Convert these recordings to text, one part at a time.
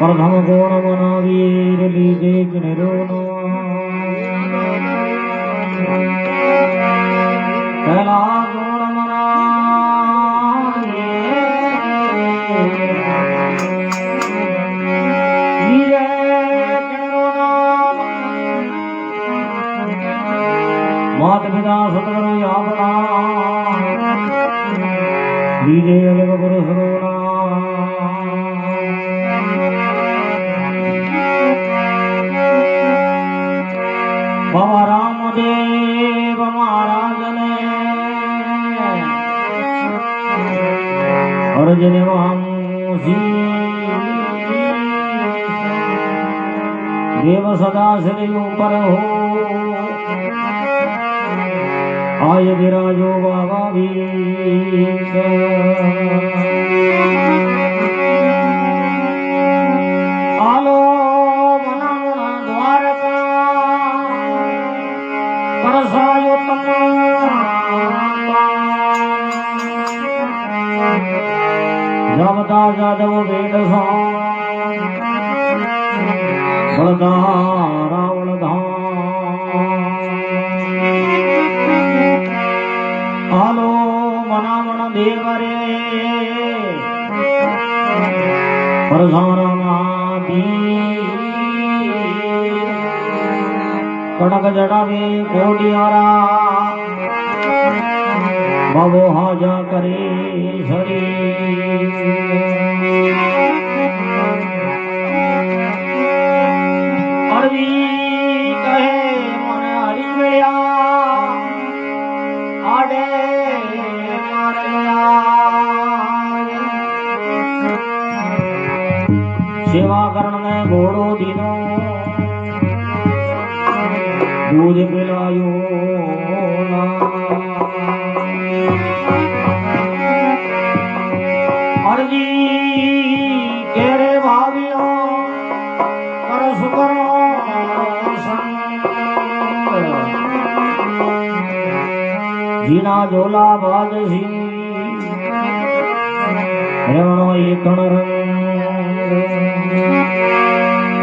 प्रथम गुण मनावीर लीजे किनेरोनो पहला गुण लीजे किनेरोनो मात पिता सतगुरु यावना लीजे अलग गुरु सरोना बाबा रामदेव महाराज ने अर्जुन देव सदा श्री ऊपर हो आय विराजो बाबा भी आलो मना द्वारका परसायो जमदा जादव वेद बलदा रावण आलो मना मन देवरे परसारा कड़क जड़ावे कोडियारा बाबो हाजा करे सरी अरबी कहे मन हरी मिलिया आडे मार लिया सेवा करण में घोड़ो दिनों दूध पिलायो अर्जी तेरे भावियों करस करो जीना जोला बाजसी रवणो एकण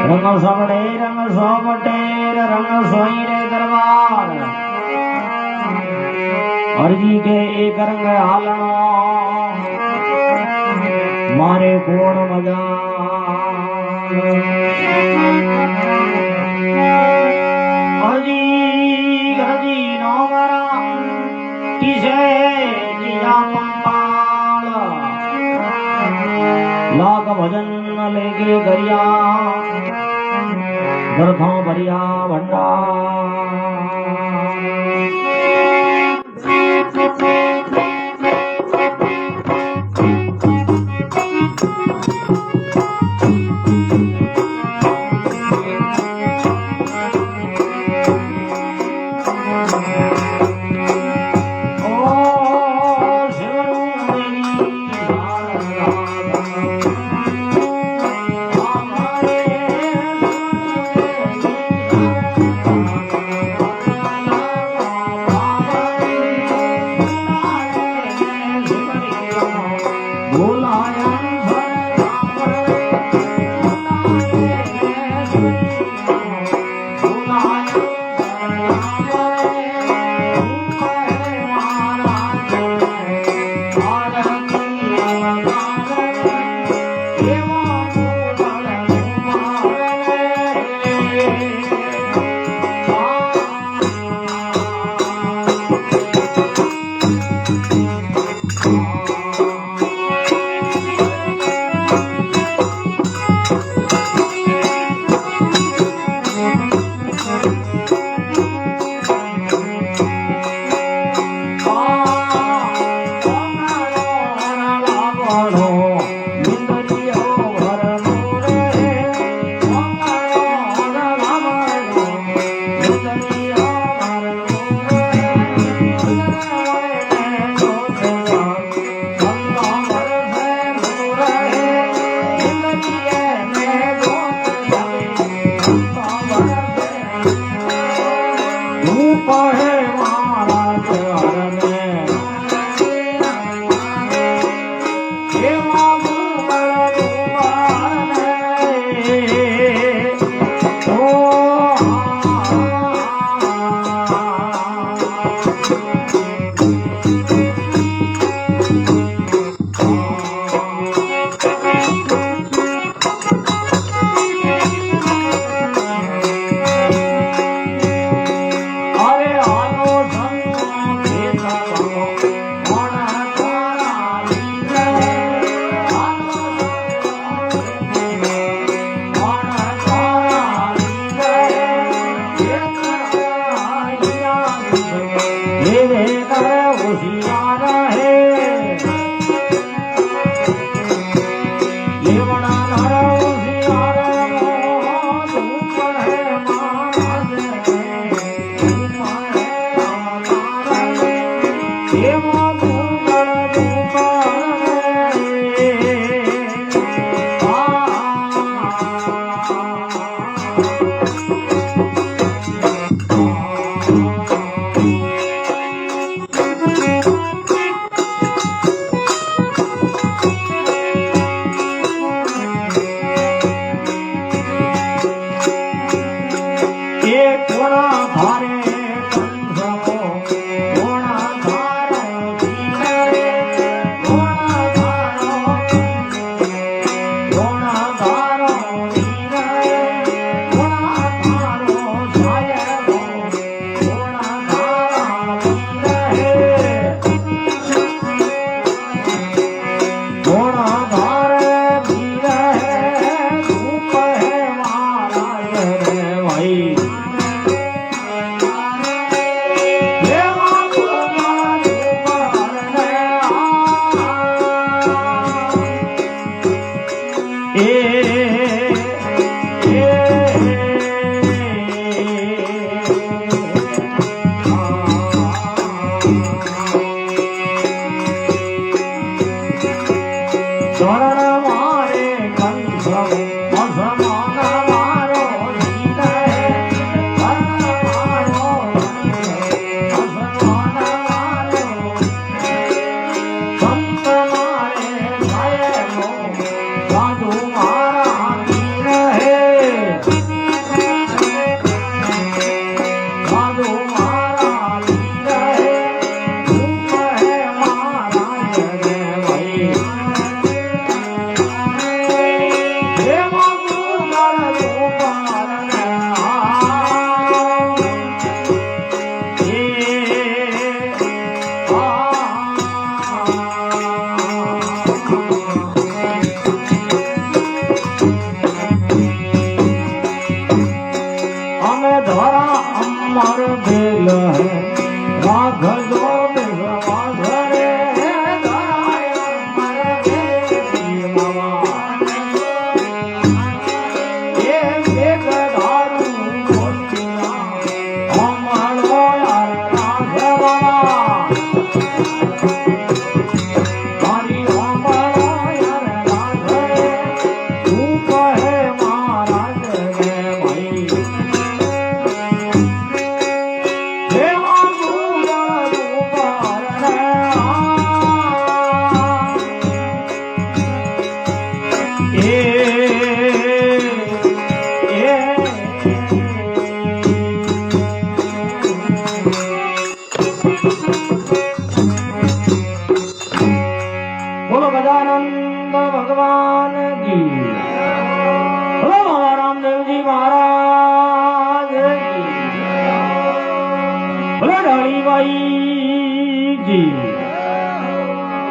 रंग सबड़े रंग सोबटेर रंग सोई रे दरबार अर्जी के एक रंग हालनो मारे कोण मजा अर्जी अर्जी नो मरा किसे जिया पंपाल लाख भजन लेके गरिया दर्थों भरिया भंडार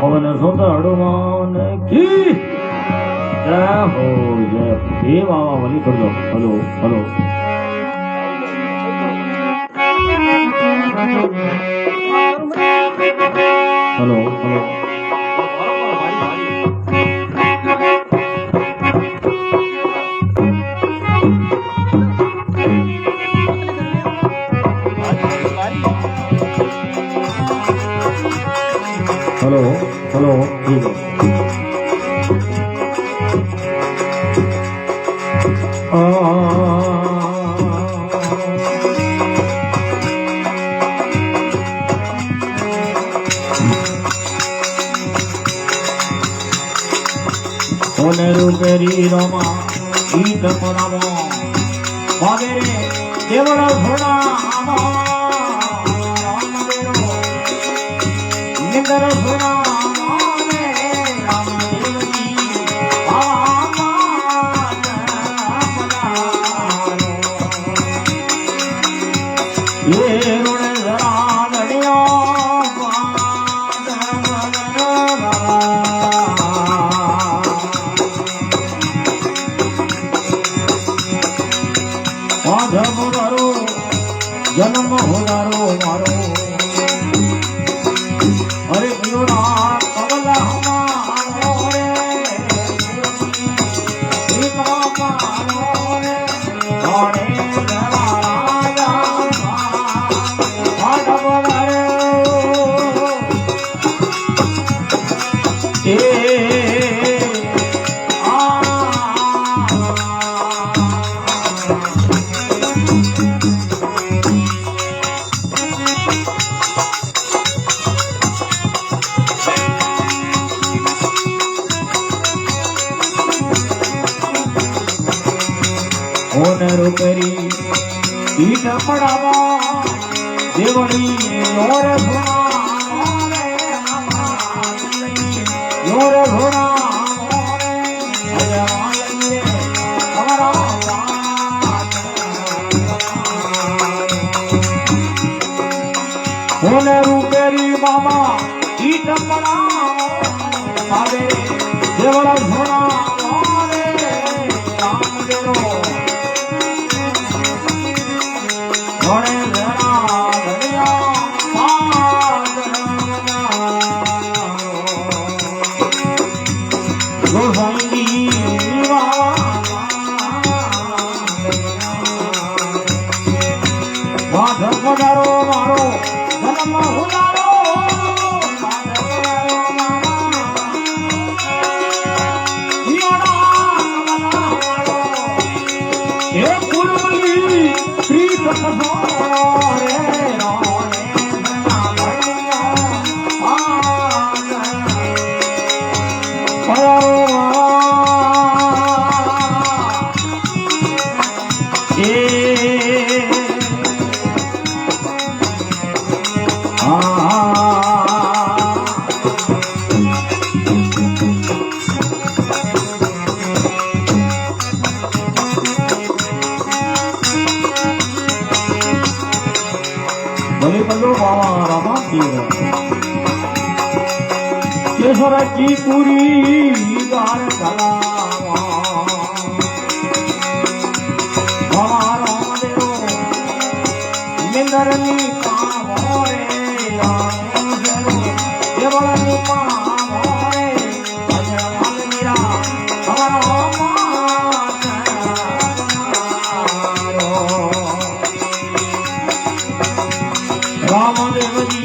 પવન સુંદર હનુમાન કી જય હો જય હે વાવા વલી કરજો hello hello hello hello hello hello ठीक है ओने रूपेरी रोमा गीत परामो वगैरे देवड़ा थोड़ा आमा निंदर सुना माने रामदेव जी જન્મ હોનારો મારો અરે કયોના કમલા મારો રે શ્રીમા મારો રે ધોણે રૂપેરી ઈટ પડાવા દેવળી યોર યોર ઘોડા રૂપેરી મામા ઈટ પડાવા દેવળ ઘોડા મારો જન્મ હુલારો હે પૂર્વલી શ્રી કૃષ્ણ केसर की पूरी गार हमारा देव मिंदरनी पावरे देवळनी पावरे अजवाल मीरा हमारा रामदेव जी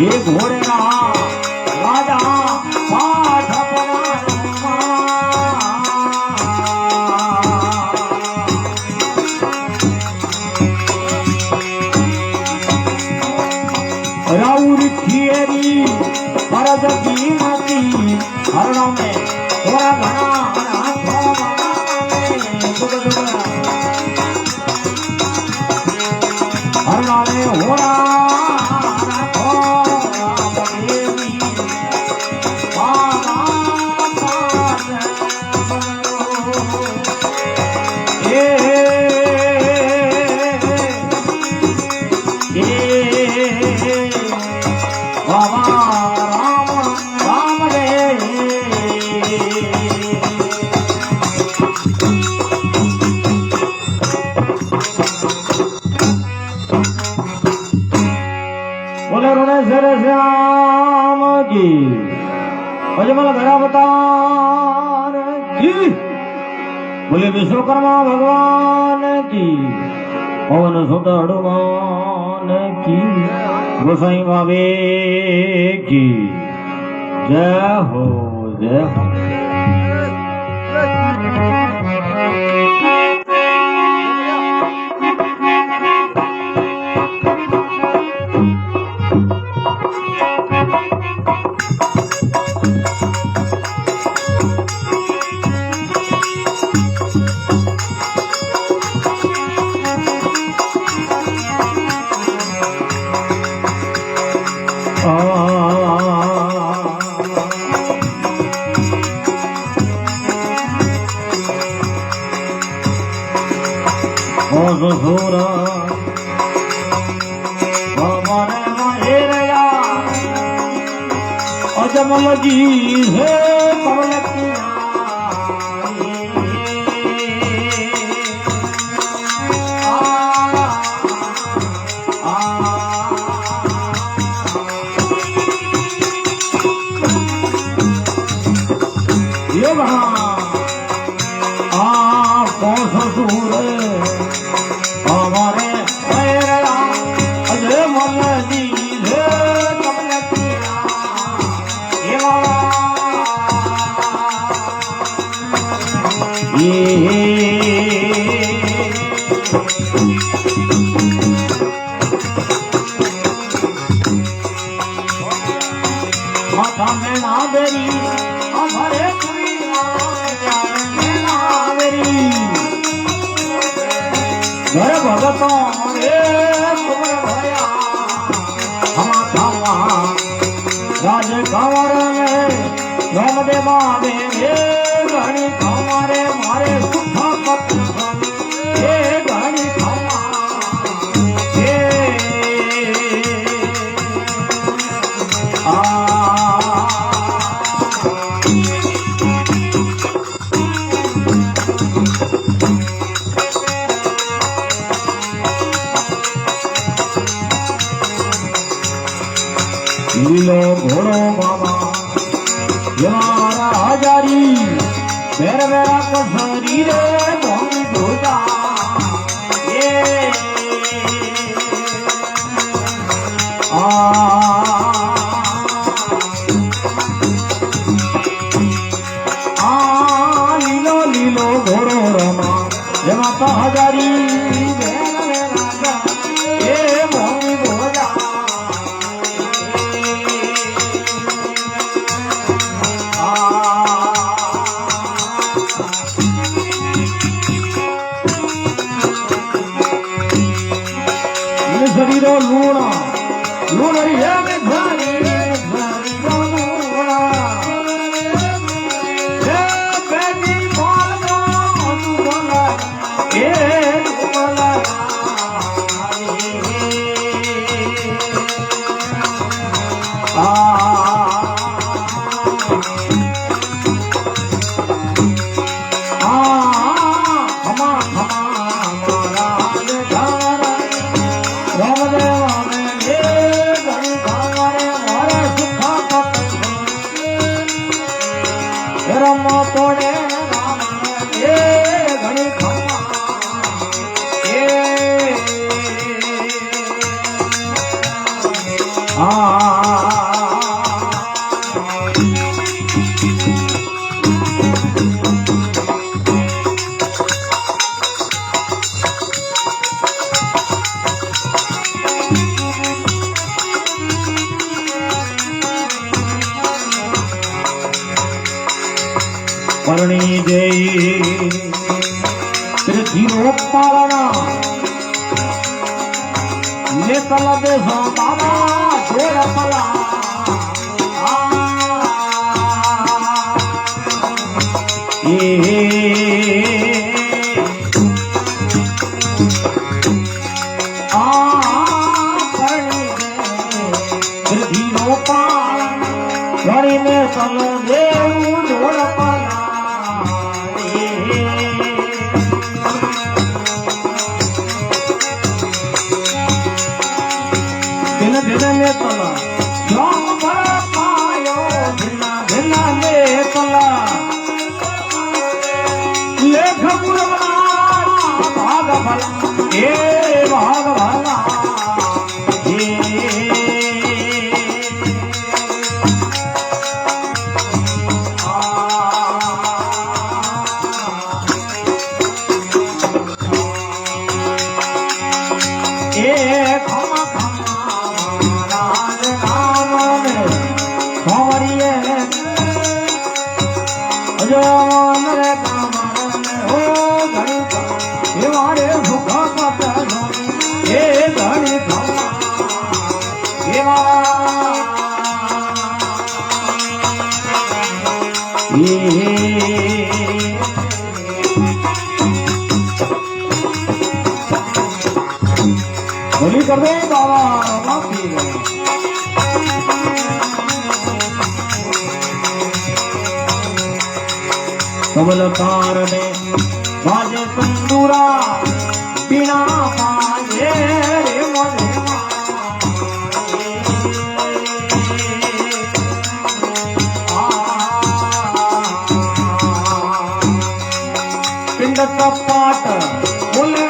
ये घोड़े राजा मरद कीमती हरणों में थोड़ा घना हरणों में होना श्याम की अजमल भरावतार की बोले विश्वकर्मा भगवान की पवन सुत हनुमान की गोसाई बाबे की जय हो जय हो। अजमल जी है कमल ये वहाँ कौन ससुर हमारे अजमल जी है कमल माथा में नावेरी हमारे नावेरी घर भगतों रे कुमर भया हमा राज कंवर में राम देवा रे घड़ी हमारे मारे सुखा पत्र ये घड़ी लीलो घोड़ो बाबा यारा हजारी मेरा मेरा कसरी रे मोहनी धोजा ये लीलो लीलो घोड़ो रमा ये माता हजारी मेरा मेरा ये मोहनी धोजा शरीरो लूणा लूणा ये में घरी शरीरो लूणा ये बेटी बाल तू बोला ये बोला तोड़े राम ये घड़ी खम्मा ये કરણી જય ધીરો પાલના ને કલ દેશો બાબા જોડ પલા ધીરો પાલન કરીને કલ દેવું જોડ પલા ને તલા શ્યામ ભર પાયો ભિલા ભિલા ને તલા લેખ પુરવના ભાગ ભલા એ ભાગ ભલા बोली कर दो बाबा माफी कमल कारणे बाजे तंदूरा बिना बाजे रे मने पिंड कपाट बोले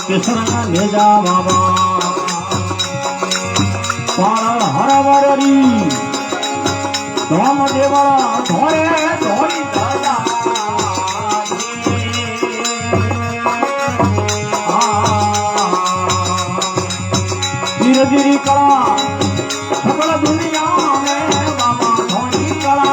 कृष्ण ले जा बाबा पाल हरवरी राम देवरा धोरे धोरी दादा धीरे धीरे कला सकल दुनिया में बाबा धोनी कला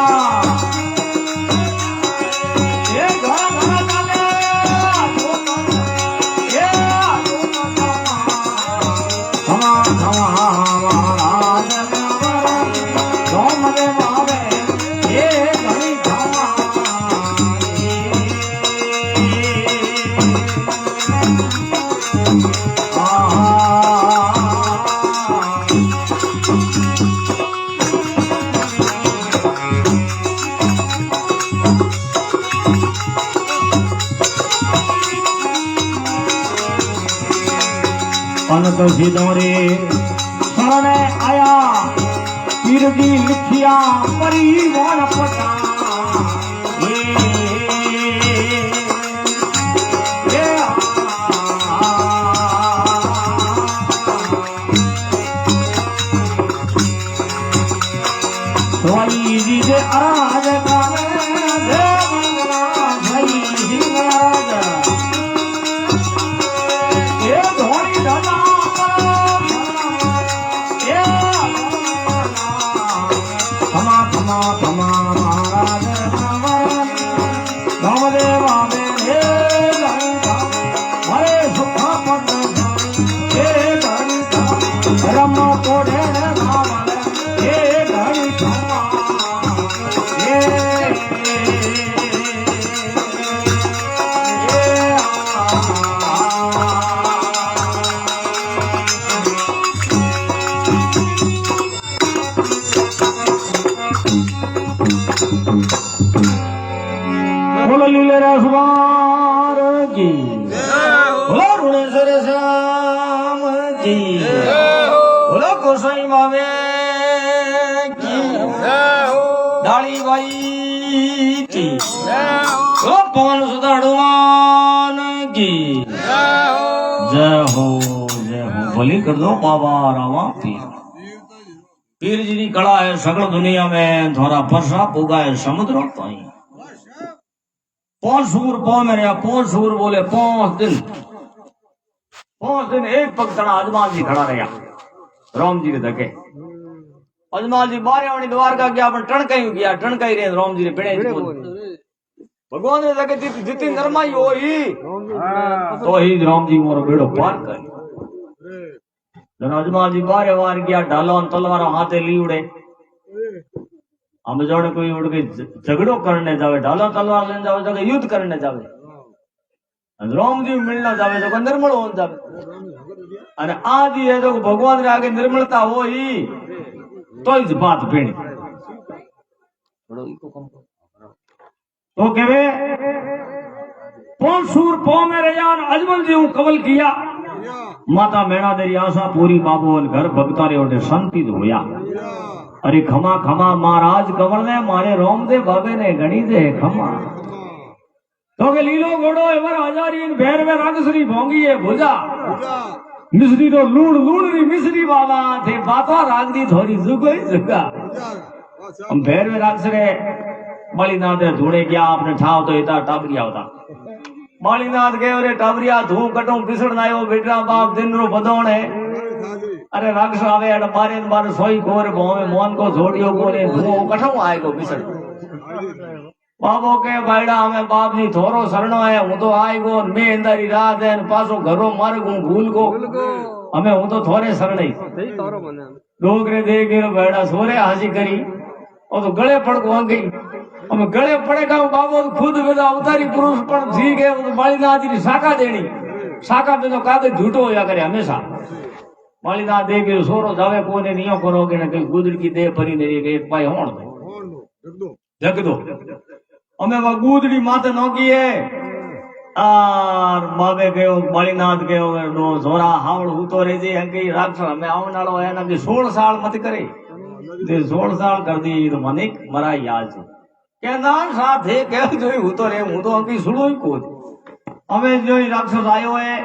अनंत सिद्धोरे शरणे आया पीरजी लिखिया परिवार पटा स्वाई जी दे आराज काने देवना भाई सिंगाराज ए धोनी दादा महाराज सवार की बोलो रुणेश्वर श्याम की बोलो गोसाई मावे की डाली बाई की बोलो पवन सुत हनुमान की जय हो भली कर दो बाबा रामा पीर जी की कला है सगल दुनिया में थोड़ा फरसा पुगा है समुद्र पाई पौन में रहा पौन बोले 5 दिन एक पग तना अजमान जी खड़ा रहा राम जी के धके अजमान जी बारे द्वारका गया अपन टणकाई रहे राम जी ने पिणे भगवान ने धके जितनी नरमाई हो ही तो ही राम जी मोरो बेड़ो पार कर अजमान जी बारे वार गया ढालो तलवार हाथे ली उड़े हम जोड़े कोई उड़ के झगड़ो करने जावे ढालो तलवार लेने जावे जगह युद्ध करने जावे राम जी मिलना जावे तो निर्मल हो जावे अरे आदि है तो भगवान रे आगे निर्मलता हो ही तो इस बात पीणी तो केवे पौन पौ में रयान अजमल जी कवल किया माता मैणा तेरी आशा पूरी बाबू घर भगता रे ओटे शांति होया अरे खमा खमा महाराज कंवल ने मारे रोम दे बाबे ने गणी दे खमा तो के लीलो घोड़ो एवर हजारी भेर में रागसरी भोंगी है भुजा मिश्री तो लूण री मिश्री बाबा थे बापा राग दी थोड़ी जुगई जुगा हम भेर में रागसरे बलिनाथ धूणे गया आपने ठाव तो इता टाबरिया होता बालीनाथ गए अरे टाबरिया धू कटू पिसड़ नायो बेटा बाप दिन रो बदौण है अरे राक्षस आवे अड़ मारे बार सोई कोर भोवे मोहन को छोड़ियो कोने धू कठो आएगो पिसड़ बाबो के बायड़ा हमें बाप जी थोरो शरणो है हूं तो आएगो मैं अंदर रात है पासो घरो मारगू भूल को हमें हूं तो थोरे शरण ही डोगरे दे के बायड़ा सोरे हाजी करी और तो गले पड़ को आ गई हम गले पड़ेगा बाबो खुद वेदा अवतारी पुरुष पण थी गए तो बालीनाथ जी शाखा देनी शाखा में तो कागज झूठो होया करे हमेशा बालीनाथ दे के सोरो जावे कोने नियो करोगे ने कई गुदड़ की देह परी ने एक पाए होण दो जग दो हमें वो गुदड़ी माथे नोकी है और बाबे गयो बालीनाथ गयो नो जोरा हावड़ हूतो रे जे अंके राक्षस हमें आवन वालो है ना कि 16 साल मत करे जे 16 साल कर दी तो मनिक मरा याद के नाम साथ है के जो हूं तो रे हूं तो अंकी सुनो ही को हमें जो राक्षस आयो है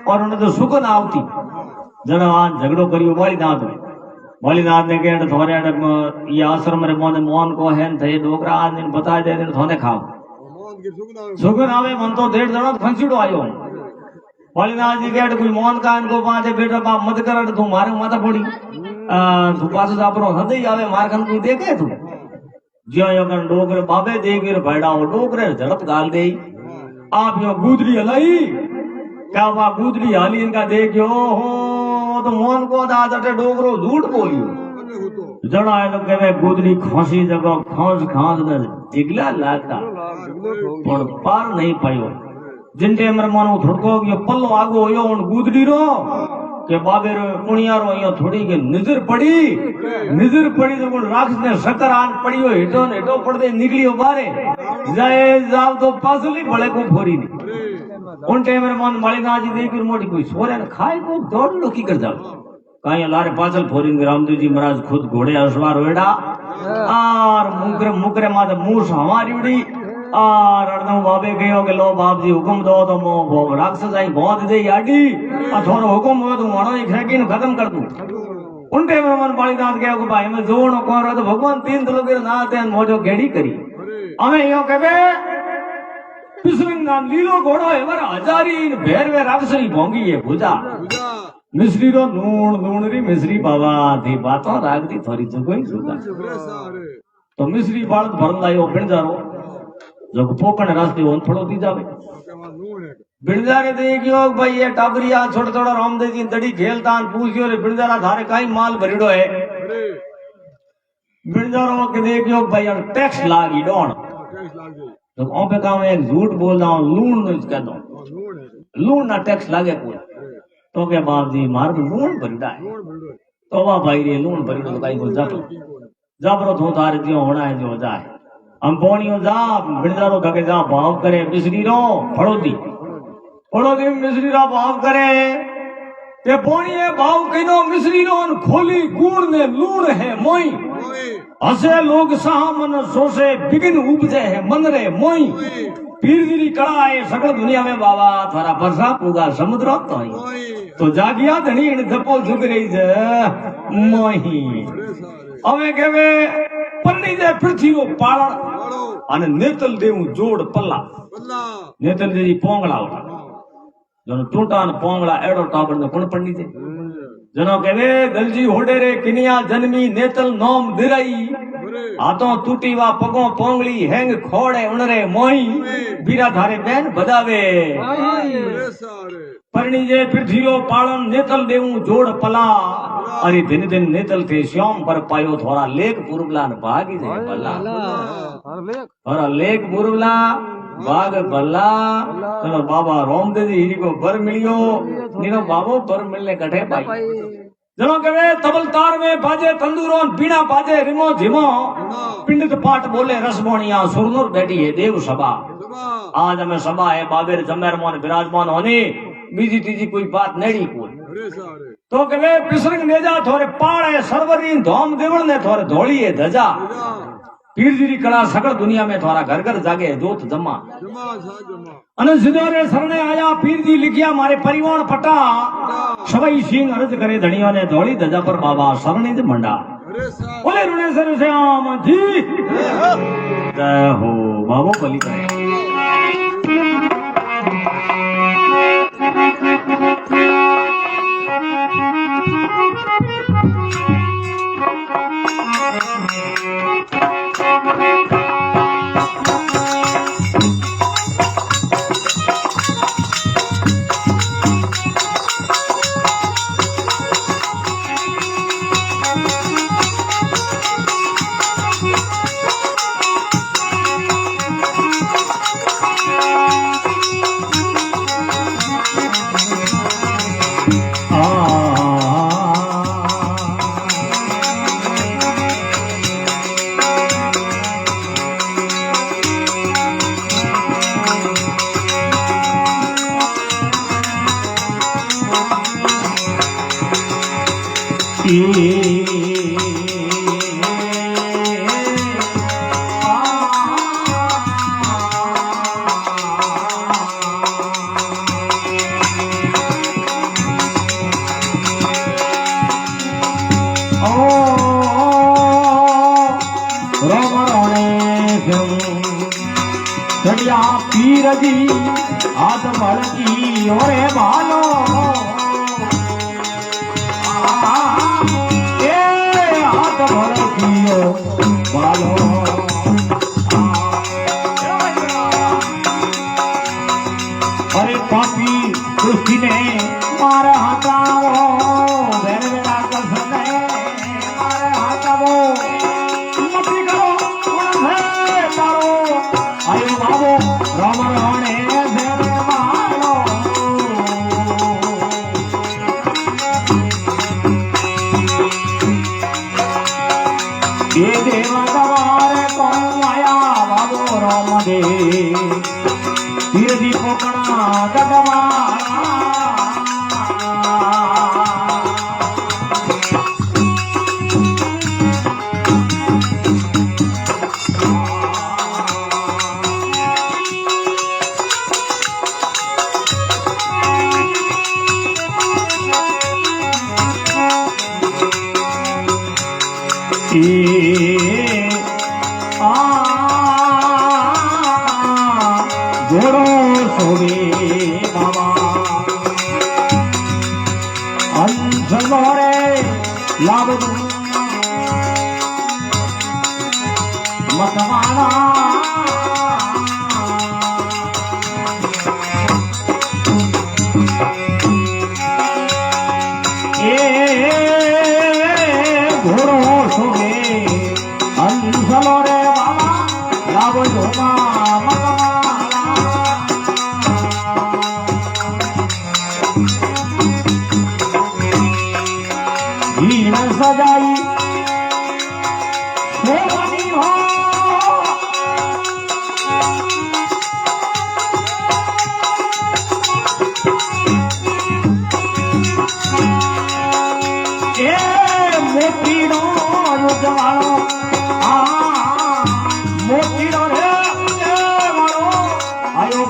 और उन्हें तो सुख ना आवती जरा आज झगड़ो करियो बालीनाथ ने कहे थोड़े ये आश्रम रे मोहन को है थे डोकरा आज दिन बता दे दिन थोने खाओ सुख ना आवे मन तो 1.5 जणो फंसीड़ो आयो बालीनाथ जी कहे कोई मोहन का इनको पाछे बेटा बाप मत कर तू मारे माथा पड़ी तू पाछो जापरो हदई आवे मारखन कोई देखे तू जो अगर डोगरे बाबे देगे भाड़ा वो डोगरे झड़प गाल दे आप यो गुदरी हलाई क्या वह गुदरी हाली इनका देखियो हो तो मोहन को दादटे डोगरो झूठ बोलियो जड़ा है तो कहे गुदरी खांसी जगह खांस में जिगला लाता पर पार नहीं पायो जिन टेम मानो थोड़को पल्लो आगो होयो उन गुदरी रो के बाबे रो कुणियारो यो थोड़ी के नजर पड़ी तो राक्षस ने शकर आन पड़ियो हेटो पड़ते निकलियो बारे जाए जाओ तो पासली बड़े को फोरी नहीं उन टाइम रे मन बालीनाथ जी देख मोटी कोई सोरे ने खाए को दौड़ लो की कर जाओ कहीं लारे पाचल फोरी रामदेव जी महाराज खुद घोड़े असवार होएडा और मुकरे माथे मूस हमारी उड़ी और अर्दम बाबे गयो के लो बाप जी हुकुम दो तो मो राक्षस आई बहुत दे आडी और थोरो हुकुम हो तो मानो ही खेकी न खत्म कर दूं उन टाइम में मन बालीनाथ गया को भाई मैं जोड़ो कोरो तो भगवान 3 दिनों के ना ते मोजो गेड़ी करी हमें यो कहबे पिसविंगा लीलो घोड़ो एवर हजारी भेरवे राक्षसी भोंगी है भुजा मिश्री रो नूण री मिश्री बाबा दी बातों राग दी थोड़ी जगोई सुदा तो मिश्री बाल भर लायो बिणजारो जो पोकण रास्ते ओन थोड़ो दी जावे बिणजारे देखियो भाई ये टाबरिया छोटा रामदेव जी दड़ी खेलता पूछियो रे बिणजारा थारे काई माल भरिड़ो है बिणजारो के देखियो भाई टैक्स लागी डोण तो ओपे काम एक झूठ बोल रहा हूं लूण न कह दो लूण ना टैक्स लागे कोई तो के बाप जी मार लूण भरिड़ा है तो वाह भाई रे लूण भरिड़ो तो काई को जबरो तो तारे जो होना है जो जाए हम बोनियो जा बिरदारो धके जा भाव करे मिश्री रो फड़ोदी मिश्री रा भाव करे ते बोनिए भाव कइनो मिश्री रो खोली गुड़ ने लूण है मोई हसे लोग सामन सोसे बिगिन उपजे है मन रे मोई पीर गिरी कड़ा है सकल दुनिया में बाबा थारा परसा पूगा समुद्र तो जागिया धनी इन धपो झुक रही जे मोही હવે કેવે પલ્લી દે પૃથ્વીનો પાળણ અને નેતલ દેવું જોડ પલ્લા નેતલ દેજી પોંગળા હોતા જનો ટોટા ને પોંગળા એડો ટાબર ને કોણ પડી દે જનો કેવે ગલજી હોડે રે કિનિયા જન્મી નેતલ નોમ દિરાઈ હાથો તૂટીવા પગો પોંગળી હેંગ ખોડે ઉણરે મોઈ બીરા ધારે બેન બધાવે પરણી જે પૃથ્વીનો પાળન નેતલ દેવું જોડ પલા अरे दिन दिन नेतल थे श्याम पर पायो थोड़ा लेख पुरबला न भागी जाए बल्ला और लेख पुरबला भाग बल्ला चलो बाबा रामदेव जी हिरी को बर मिलियो नीनो बाबो बर मिलने कठे पाई जनो कहे तबल तार में बाजे तंदूरों बीना बाजे रिमो झिमो पिंडित पाठ बोले रसमोनिया सुरनुर बैठी है देव सभा आज हमें सभा है बाबेर जमेर मोन विराजमान होने बीजी तीजी कोई बात नेड़ी कोई तो कहे पिसरंग नेजा थोरे पाड़े सरवरी धोम देवल ने थोरे धोली है धजा पीरजीरी कड़ा सकल दुनिया में थोड़ा घर घर जागे जोत जमा अने जिदोरे सरने आया पीरजी लिखिया मारे परिवार पटा सवाई सिंह अर्ज करे धनियों ने धोली धजा पर बाबा सरने ज मंडा बोले रुणे सर श्याम जी जय हो बाबो बलि करे पीर जी हाथ भड़की ओरे भालो हाथ भड़कियो भालो अरे पापी सृष्टि ने मारे हटाओ बेर बेरा कसने मारे हटाओ मत करो तारो आयो बाबो राम राणे देव मानो ये देव दवारे कौन आया बाबो राम दे तीर दी पोकड़ा गगवाना जोड़ो सोगे बाबा अंजलोरे लाभ मतवाना घोड़ो सोगे अंजलोरे बाबा लाभ झोमा सजाई सोनी हो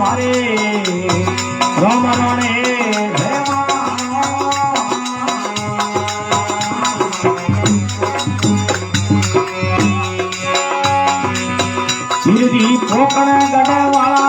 मारे राम राणे गिरदी पोकण गढ़ वाला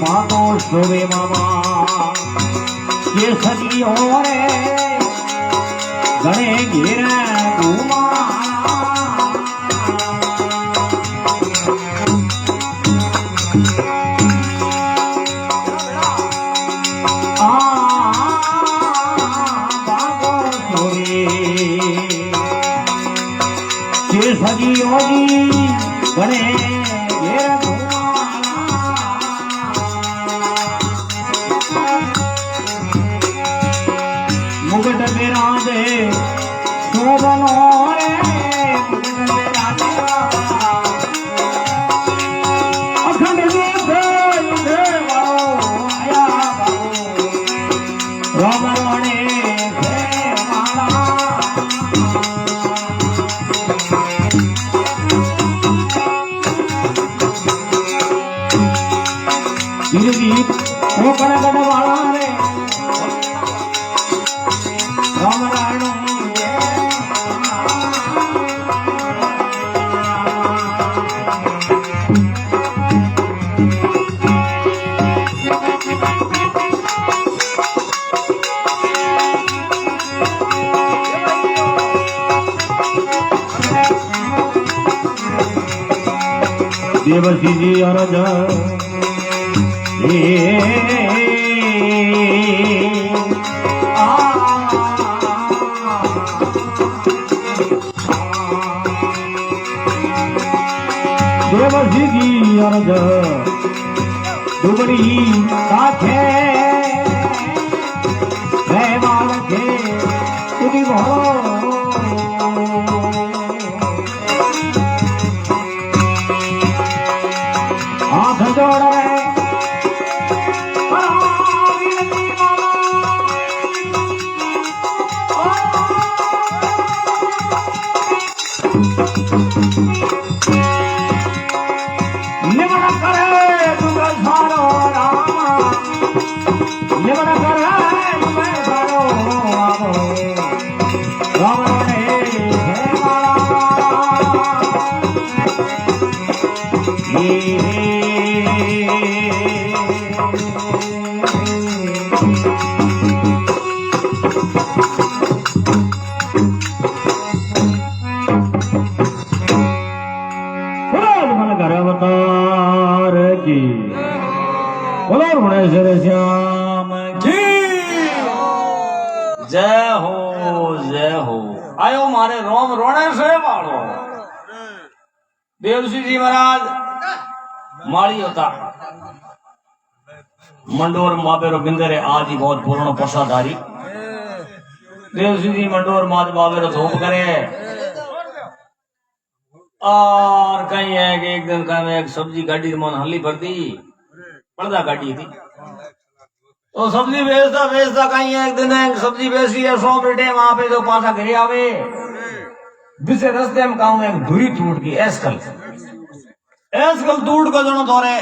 मानो सोवे मामा ये सजी हो रे गणे घेर घूमा ये सजी होगी गणे घेर मुगट बिराजे शोभनो रे मुगट बिराजे अखंड दे वालो आया बाबू राम राणे हे माला गिरदी कोकण गढ़ वाला रे राम राणो देवसी जी अरज देवसी जी अरज दुबड़ी काठे रहवाल के तुझी भरो हाथ जोड़ रहे निमन करे तुम सारो रामा निमन करे तुम सारो राम राणे हे अवतार की बोलो भुवनेश्वर श्याम की जय हो आयो मारे रोम रोणे से वालो देवसी जी महाराज माली होता मंडोर माबेरो बिंदरे आज ही बहुत पुरानो प्रसादारी देवसी जी मंडोर माज बाबेरो धूप करे और कहीं है कि एक दिन का मैं एक सब्जी गाड़ी मन हल्ली पर दी पर्दा गाड़ी थी तो सब्जी बेचता कहीं एक दिन एक सब्जी बेची है 100 बेटे वहां पे जो पासा घरे आवे दूसरे रास्ते में काम एक धुरी टूट गई एस्कल टूट को जनो तोरे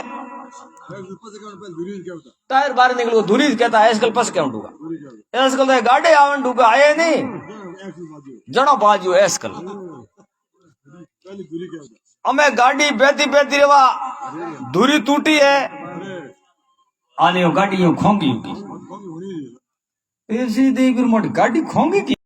टायर बाहर निकलो धुरी कहता है एस्कल पस क्यों डूगा एस्कल तो गाड़ी आवन डूगा आए नहीं जनो बाजू एस्कल हमें गाड़ी बेती रेवा धुरी टूटी है आने गाड़ी खोंगी ऐसी देख मोटी गाड़ी खोंगी की